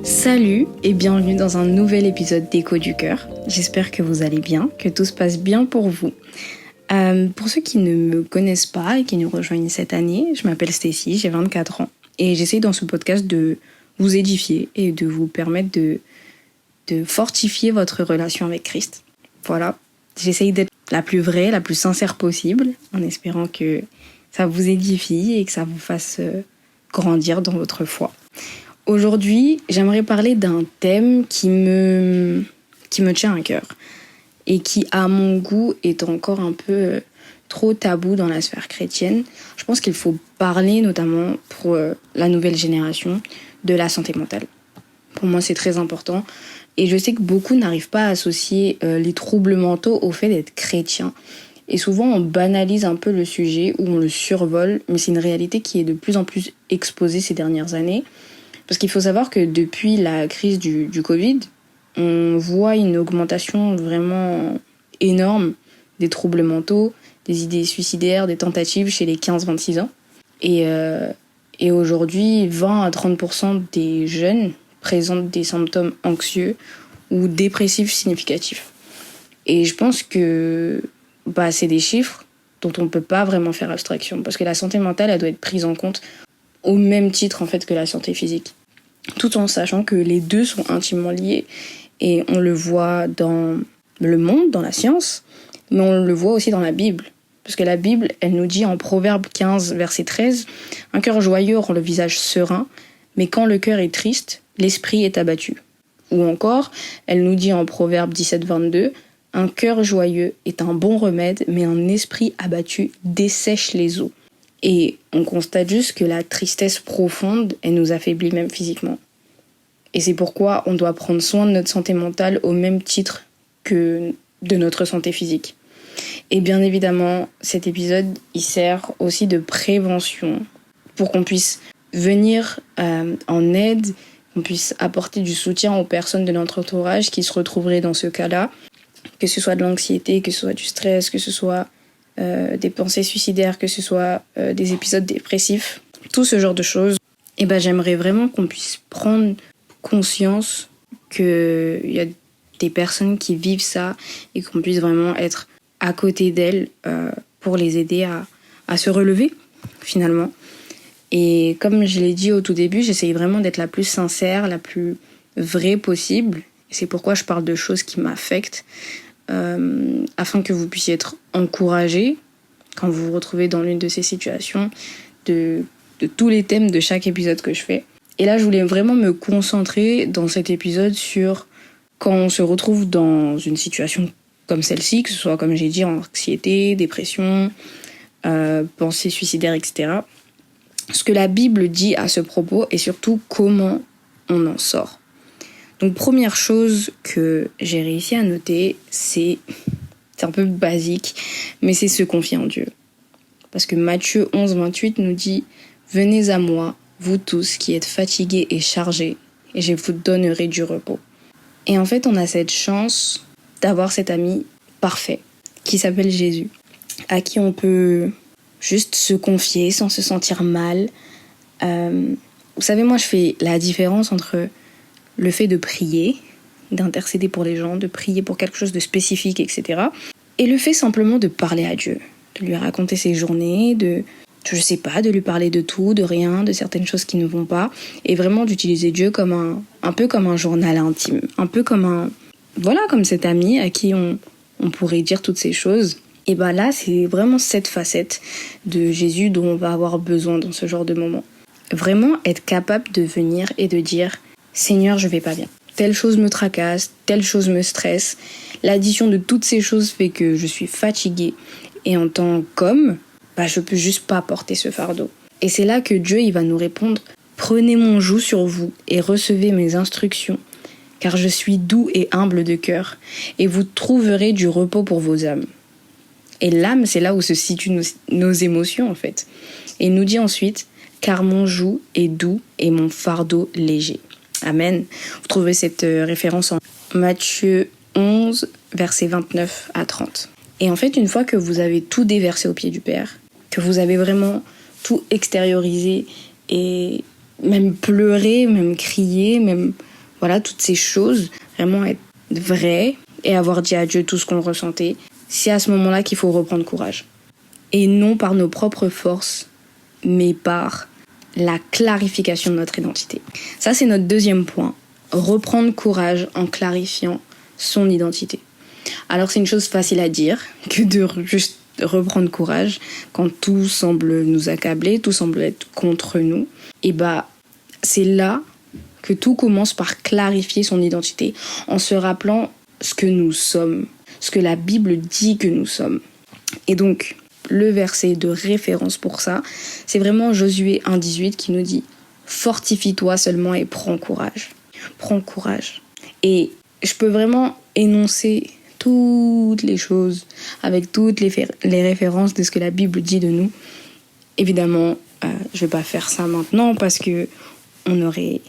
Salut et bienvenue dans un nouvel épisode d'Écho du Cœur. J'espère que vous allez bien, que tout se passe bien pour vous. Pour ceux qui ne me connaissent pas et qui nous rejoignent cette année, je m'appelle Stécie, j'ai 24 ans et j'essaie dans ce podcast de vous édifier et de vous permettre de fortifier votre relation avec Christ. Voilà, j'essaie d'être la plus vraie, la plus sincère possible en espérant que ça vous édifie et que ça vous fasse grandir dans votre foi. Aujourd'hui, j'aimerais parler d'un thème qui me tient à cœur et qui, à mon goût, est encore un peu trop tabou dans la sphère chrétienne. Je pense qu'il faut parler, notamment pour la nouvelle génération, de la santé mentale. Pour moi, c'est très important. Et je sais que beaucoup n'arrivent pas à associer les troubles mentaux au fait d'être chrétien. Et souvent, on banalise un peu le sujet ou on le survole, mais c'est une réalité qui est de plus en plus exposée ces dernières années. Parce qu'il faut savoir que depuis la crise du Covid, on voit une augmentation vraiment énorme des troubles mentaux, des idées suicidaires, des tentatives chez les 15-26 ans. Et aujourd'hui, 20 à 30% des jeunes présentent des symptômes anxieux ou dépressifs significatifs. Et je pense que c'est des chiffres dont on ne peut pas vraiment faire abstraction. Parce que la santé mentale, elle doit être prise en compte au même titre en fait que la santé physique. Tout en sachant que les deux sont intimement liés. Et on le voit dans le monde, dans la science, mais on le voit aussi dans la Bible. Parce que la Bible, elle nous dit en Proverbe 15, verset 13, « Un cœur joyeux rend le visage serein, mais quand le cœur est triste, l'esprit est abattu. » Ou encore, elle nous dit en Proverbe 17, 22, « Un cœur joyeux est un bon remède, mais un esprit abattu dessèche les os. » Et on constate juste que la tristesse profonde, elle nous affaiblit même physiquement. Et c'est pourquoi on doit prendre soin de notre santé mentale au même titre que de notre santé physique. Et bien évidemment, cet épisode, il sert aussi de prévention pour qu'on puisse venir en aide, qu'on puisse apporter du soutien aux personnes de notre entourage qui se retrouveraient dans ce cas-là, que ce soit de l'anxiété, que ce soit du stress, que ce soit des pensées suicidaires, que ce soit des épisodes dépressifs, tout ce genre de choses. Et j'aimerais vraiment qu'on puisse prendre conscience qu'il y a des personnes qui vivent ça et qu'on puisse vraiment être à côté d'elles pour les aider à se relever, finalement. Et comme je l'ai dit au tout début, j'essaye vraiment d'être la plus sincère, la plus vraie possible. Et c'est pourquoi je parle de choses qui m'affectent, afin que vous puissiez être encouragés quand vous vous retrouvez dans l'une de ces situations, de tous les thèmes de chaque épisode que je fais. Et là, je voulais vraiment me concentrer dans cet épisode sur quand on se retrouve dans une situation comme celle-ci, que ce soit, comme j'ai dit, anxiété, dépression, pensée suicidaire, etc. Ce que la Bible dit à ce propos et surtout comment on en sort. Donc, première chose que j'ai réussi à noter, c'est un peu basique, mais c'est se confier en Dieu. Parce que Matthieu 11, 28 nous dit « Venez à moi, vous tous qui êtes fatigués et chargés, et je vous donnerai du repos. » Et en fait, on a cette chance d'avoir cet ami parfait, qui s'appelle Jésus, à qui on peut juste se confier sans se sentir mal. Vous savez, moi, je fais la différence entre le fait de prier, d'intercéder pour les gens, de prier pour quelque chose de spécifique, etc. Et le fait simplement de parler à Dieu, de lui raconter ses journées, de lui parler de tout, de rien, de certaines choses qui ne vont pas, et vraiment d'utiliser Dieu comme un peu comme un journal intime, un peu comme comme cet ami à qui on pourrait dire toutes ces choses. Et là, c'est vraiment cette facette de Jésus dont on va avoir besoin dans ce genre de moment. Vraiment être capable de venir et de dire « Seigneur, je vais pas bien. Telle chose me tracasse, telle chose me stresse. L'addition de toutes ces choses fait que je suis fatiguée. Et en tant qu'homme, je peux juste pas porter ce fardeau. » Et c'est là que Dieu, il va nous répondre « Prenez mon joug sur vous et recevez mes instructions, car je suis doux et humble de cœur, et vous trouverez du repos pour vos âmes. » Et l'âme, c'est là où se situent nos émotions, en fait. Et il nous dit ensuite « Car mon joug est doux et mon fardeau léger. » Amen. Vous trouvez cette référence en Matthieu 11, versets 29 à 30. Et en fait, une fois que vous avez tout déversé au pied du Père, que vous avez vraiment tout extériorisé et même pleuré, même crié, même Voilà, toutes ces choses, vraiment être vrai et avoir dit à Dieu tout ce qu'on ressentait, c'est à ce moment-là qu'il faut reprendre courage. Et non par nos propres forces, mais par la clarification de notre identité. Ça, c'est notre deuxième point. Reprendre courage en clarifiant son identité. Alors, c'est une chose facile à dire que de juste reprendre courage quand tout semble nous accabler, tout semble être contre nous. Et c'est là que tout commence par clarifier son identité en se rappelant ce que nous sommes, ce que la Bible dit que nous sommes. Et donc, le verset de référence pour ça, c'est vraiment Josué 1,18 qui nous dit « Fortifie-toi seulement et prends courage. » Prends courage. Et je peux vraiment énoncer toutes les choses avec toutes les références de ce que la Bible dit de nous. Évidemment, je vais pas faire ça maintenant parce que on aurait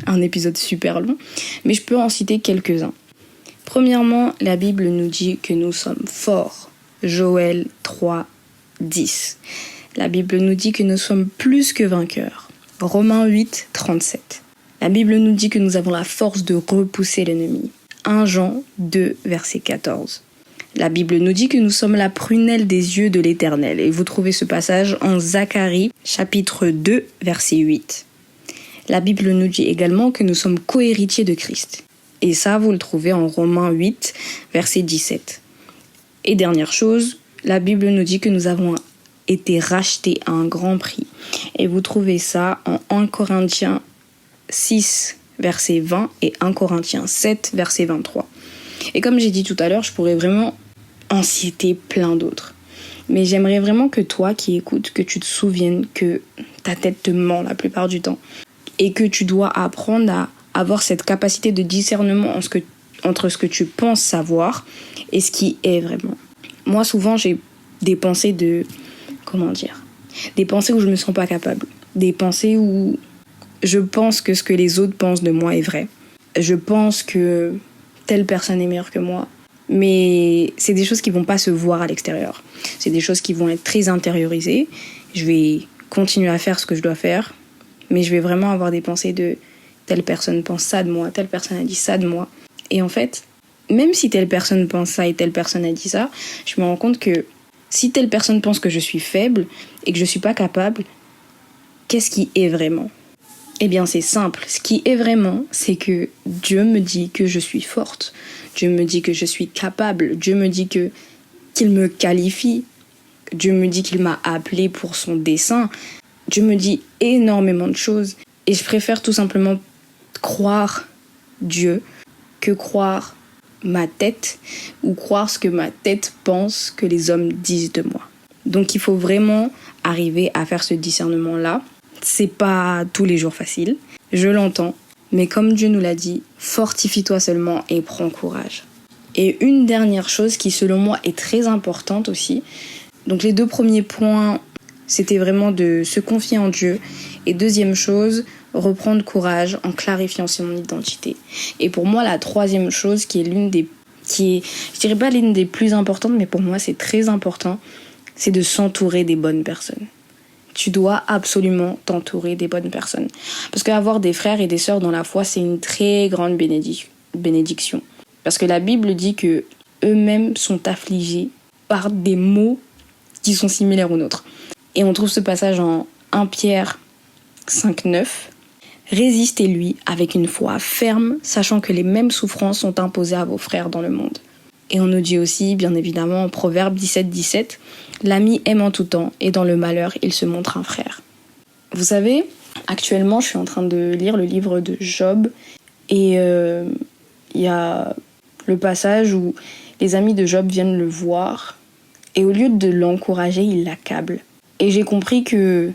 un épisode super long, mais je peux en citer quelques-uns. Premièrement, la Bible nous dit que nous sommes forts. Joël 3,10. La Bible nous dit que nous sommes plus que vainqueurs. Romains 8,37. La Bible nous dit que nous avons la force de repousser l'ennemi. 1 Jean 2, verset 14. La Bible nous dit que nous sommes la prunelle des yeux de l'Éternel. Et vous trouvez ce passage en Zacharie, chapitre 2, verset 8. La Bible nous dit également que nous sommes co-héritiers de Christ. Et ça, vous le trouvez en Romains 8, verset 17. Et dernière chose, la Bible nous dit que nous avons été rachetés à un grand prix. Et vous trouvez ça en 1 Corinthiens 6, verset 20 et 1 Corinthiens 7, verset 23. Et comme j'ai dit tout à l'heure, je pourrais vraiment en citer plein d'autres. Mais j'aimerais vraiment que toi qui écoutes, que tu te souviennes que ta tête te ment la plupart du temps. Et que tu dois apprendre à avoir cette capacité de discernement entre ce que tu penses savoir et ce qui est vraiment. Moi, souvent, j'ai des pensées des pensées où je me sens pas capable. Des pensées où je pense que ce que les autres pensent de moi est vrai. Je pense que telle personne est meilleure que moi. Mais c'est des choses qui vont pas se voir à l'extérieur. C'est des choses qui vont être très intériorisées. Je vais continuer à faire ce que je dois faire. Mais je vais vraiment avoir des pensées de telle personne pense ça de moi, telle personne a dit ça de moi. Et en fait, même si telle personne pense ça et telle personne a dit ça, je me rends compte que si telle personne pense que je suis faible et que je suis pas capable, qu'est-ce qui est vraiment ? Eh bien, c'est simple. Ce qui est vraiment, c'est que Dieu me dit que je suis forte. Dieu me dit que je suis capable. Dieu me dit qu'il me qualifie. Dieu me dit qu'il m'a appelé pour son dessein. Dieu me dit énormément de choses. Et je préfère tout simplement croire Dieu que croire ma tête ou croire ce que ma tête pense que les hommes disent de moi. Donc, il faut vraiment arriver à faire ce discernement-là. C'est pas tous les jours facile, je l'entends, mais comme Dieu nous l'a dit, fortifie-toi seulement et prends courage. Et une dernière chose qui selon moi est très importante aussi, donc les 2 premiers points, c'était vraiment de se confier en Dieu, et deuxième chose, reprendre courage en clarifiant son identité. Et pour moi, la troisième chose je dirais pas l'une des plus importantes, mais pour moi c'est très important, c'est de s'entourer des bonnes personnes. Tu dois absolument t'entourer des bonnes personnes. Parce qu'avoir des frères et des sœurs dans la foi, c'est une très grande bénédiction. Parce que la Bible dit que eux-mêmes sont affligés par des maux qui sont similaires aux nôtres. Et on trouve ce passage en 1 Pierre 5,9. Résistez-lui avec une foi ferme, sachant que les mêmes souffrances sont imposées à vos frères dans le monde. Et on nous dit aussi, bien évidemment, en Proverbe 17,17, l'ami aime en tout temps, et dans le malheur, il se montre un frère. Vous savez, actuellement, je suis en train de lire le livre de Job, et il y a le passage où les amis de Job viennent le voir, et au lieu de l'encourager, ils l'accablent. Et j'ai compris que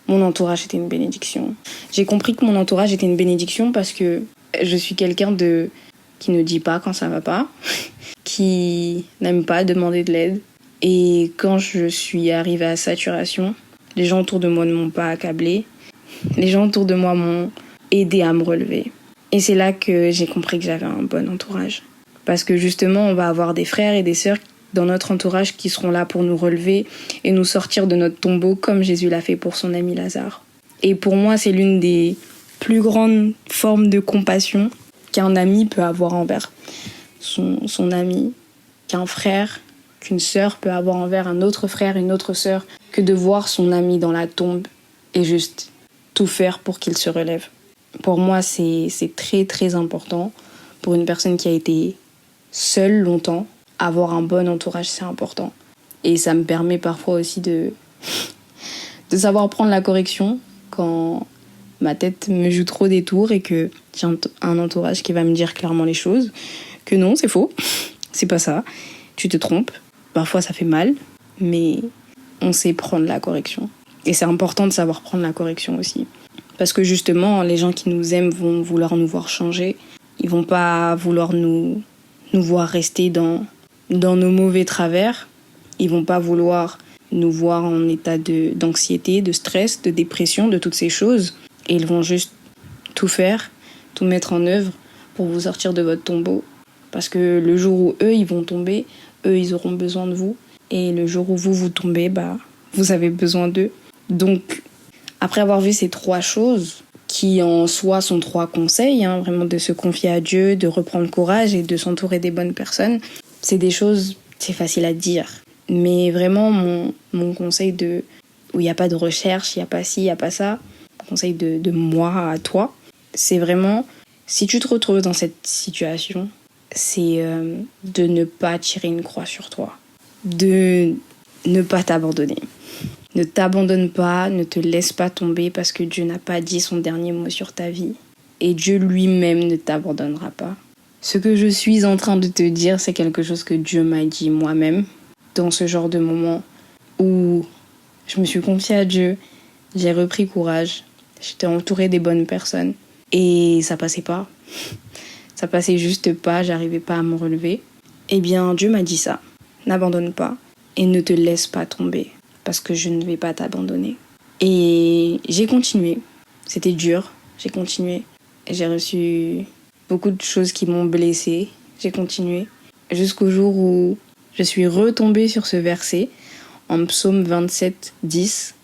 mon entourage était une bénédiction. J'ai compris que mon entourage était une bénédiction parce que je suis quelqu'un qui ne dit pas quand ça va pas, qui n'aime pas demander de l'aide. Et quand je suis arrivée à saturation, les gens autour de moi ne m'ont pas accablée. Les gens autour de moi m'ont aidé à me relever. Et c'est là que j'ai compris que j'avais un bon entourage. Parce que justement, on va avoir des frères et des sœurs dans notre entourage qui seront là pour nous relever et nous sortir de notre tombeau comme Jésus l'a fait pour son ami Lazare. Et pour moi, c'est l'une des plus grandes formes de compassion qu'un ami peut avoir envers son ami, qu'un frère, qu'une sœur peut avoir envers un autre frère, une autre sœur, que de voir son ami dans la tombe et juste tout faire pour qu'il se relève. Pour moi, c'est très très important. Pour une personne qui a été seule longtemps, avoir un bon entourage, c'est important. Et ça me permet parfois aussi de savoir prendre la correction quand ma tête me joue trop des tours et que j'ai un entourage qui va me dire clairement les choses. Que non, c'est faux, c'est pas ça, tu te trompes. Parfois ça fait mal, mais on sait prendre la correction. Et c'est important de savoir prendre la correction aussi. Parce que justement, les gens qui nous aiment vont vouloir nous voir changer. Ils vont pas vouloir nous voir rester dans nos mauvais travers. Ils vont pas vouloir nous voir en état d'anxiété, de stress, de dépression, de toutes ces choses. Et ils vont juste tout faire, tout mettre en œuvre pour vous sortir de votre tombeau. Parce que le jour où eux, ils vont tomber, eux, ils auront besoin de vous. Et le jour où vous tombez, vous avez besoin d'eux. Donc, après avoir vu ces 3 choses, qui en soi sont 3 conseils, vraiment de se confier à Dieu, de reprendre courage et de s'entourer des bonnes personnes, c'est des choses, c'est facile à dire. Mais vraiment, mon conseil où il n'y a pas de recherche, il n'y a pas ci, il n'y a pas ça, mon conseil de moi à toi, c'est vraiment, si tu te retrouves dans cette situation, c'est de ne pas tirer une croix sur toi, de ne pas t'abandonner. Ne t'abandonne pas, ne te laisse pas tomber parce que Dieu n'a pas dit son dernier mot sur ta vie. Et Dieu lui-même ne t'abandonnera pas. Ce que je suis en train de te dire, c'est quelque chose que Dieu m'a dit moi-même dans ce genre de moment où je me suis confiée à Dieu, j'ai repris courage, j'étais entourée des bonnes personnes et ça passait pas. Ça passait juste pas, j'arrivais pas à me relever. Eh bien, Dieu m'a dit ça. N'abandonne pas et ne te laisse pas tomber parce que je ne vais pas t'abandonner. Et j'ai continué. C'était dur, j'ai continué. J'ai reçu beaucoup de choses qui m'ont blessée. J'ai continué jusqu'au jour où je suis retombée sur ce verset en Psaume 27, 10.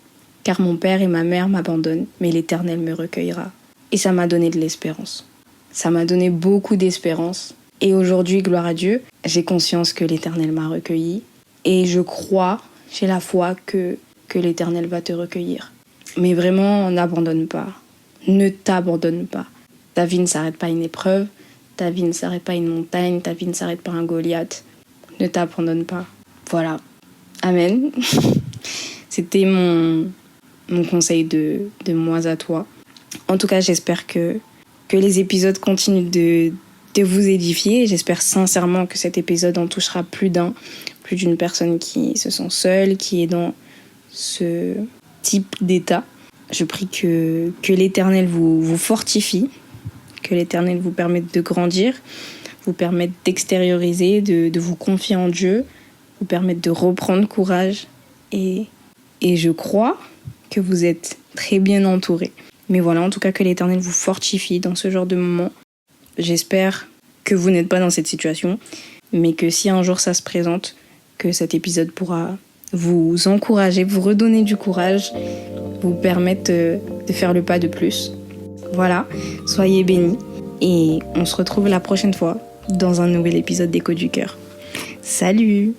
Car mon père et ma mère m'abandonnent, mais l'Éternel me recueillera. Et ça m'a donné de l'espérance. Ça m'a donné beaucoup d'espérance. Et aujourd'hui, gloire à Dieu, j'ai conscience que l'Éternel m'a recueilli. Et je crois, j'ai la foi que l'Éternel va te recueillir. Mais vraiment, n'abandonne pas. Ne t'abandonne pas. Ta vie ne s'arrête pas à une épreuve. Ta vie ne s'arrête pas à une montagne. Ta vie ne s'arrête pas à un Goliath. Ne t'abandonne pas. Voilà. Amen. C'était mon conseil de moi à toi. En tout cas, j'espère que les épisodes continuent de vous édifier. J'espère sincèrement que cet épisode en touchera plus d'une personne qui se sent seule, qui est dans ce type d'état. Je prie que l'Éternel vous fortifie, que l'Éternel vous permette de grandir, vous permette d'extérioriser, de vous confier en Dieu, vous permette de reprendre courage. Et je crois que vous êtes très bien entourés. Mais voilà, en tout cas, que l'Éternel vous fortifie dans ce genre de moment. J'espère que vous n'êtes pas dans cette situation, mais que si un jour ça se présente, que cet épisode pourra vous encourager, vous redonner du courage, vous permettre de faire le pas de plus. Voilà, soyez bénis et on se retrouve la prochaine fois dans un nouvel épisode d'Écho du Cœur. Salut!